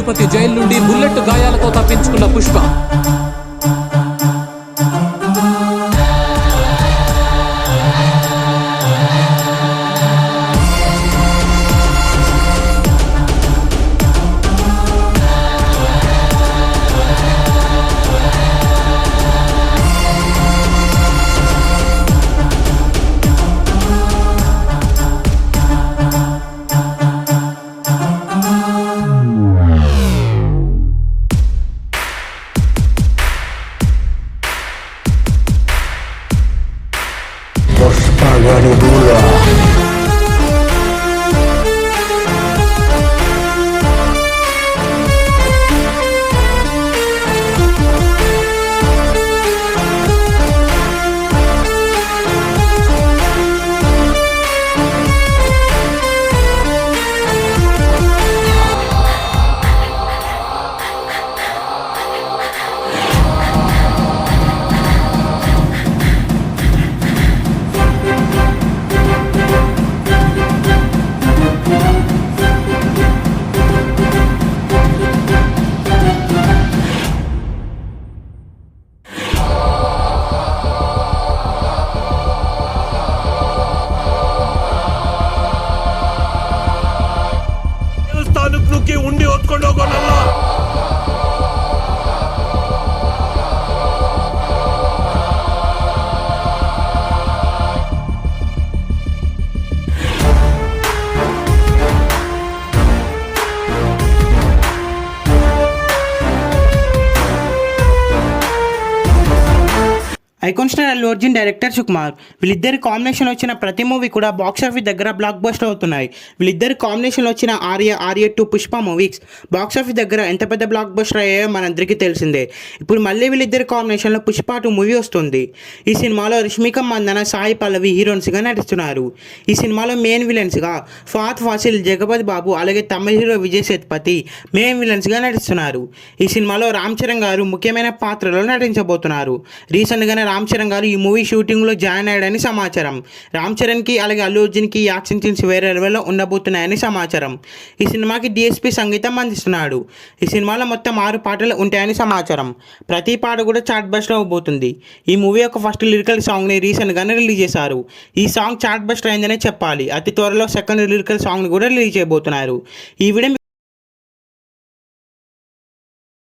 Tirupati jail నుండి bullet గాయాలతో తప్పించుకున్న పుష్ప. ఉండి ಹೊತ್ಕೊಂಡು ಹೋಗೋನಲ್ಲ. Icon star Allu Arjun, director Sukumar, వీళ్ళిద్దరి కాంబినేషన్ వచ్చిన ప్రతి మూవీ కూడా బాక్స్ ఆఫీస్ దగ్గర బ్లాక్ బస్టర్ అవుతున్నాయి. వీళ్ళిద్దరి కాంబినేషన్ వచ్చిన Arya 2, Pushpa movies box office దగ్గర ఎంత పెద్ద బ్లాక్ బస్టర్ అయ్యాయో మనందరికీ తెలిసిందే. ఇప్పుడు మళ్ళీ వీళ్ళిద్దరి కాంబినేషన్లో పుష్ప 2 మూవీ వస్తుంది. ఈ సినిమాలో రష్మిక మందన, సాయి పల్లవి హీరోయిన్స్గా నటిస్తున్నారు. ఈ సినిమాలో మెయిన్ విలన్స్గా ఫహద్ ఫాసిల్, జగపతి బాబు, అలాగే తమిళ హీరో విజయ్ సేతుపతి మెయిన్ విలన్స్గా నటిస్తున్నారు. ఈ సినిమాలో రామ్ చరణ్ గారు ముఖ్యమైన పాత్రలో నటించబోతున్నారు. రీసెంట్గానే రామ్ చరణ్ గారు ఈ మూవీ షూటింగ్లో జాయిన్ అయ్యాడని సమాచారం. రామ్ చరణ్కి అలాగే అల్లు అర్జున్కి యాక్షన్ సీన్స్ వేరే లెవెల్లో ఉండబోతున్నాయని సమాచారం. ఈ సినిమాకి డిఎస్పి సంగీతం అందిస్తున్నాడు. ఈ సినిమాలో మొత్తం 6 పాటలు ఉంటాయని సమాచారం. ప్రతి పాట కూడా చార్ట్ బస్టర్ అవబోతుంది. ఈ మూవీ యొక్క ఫస్ట్ లిరికల్ సాంగ్ని రీసెంట్గానే రిలీజ్ చేశారు. ఈ సాంగ్ చార్ట్ బస్టర్ అయిందనే చెప్పాలి. అతి త్వరలో సెకండ్ లిరికల్ సాంగ్ని కూడా రిలీజ్ చేయబోతున్నారు. ఈ వీడియో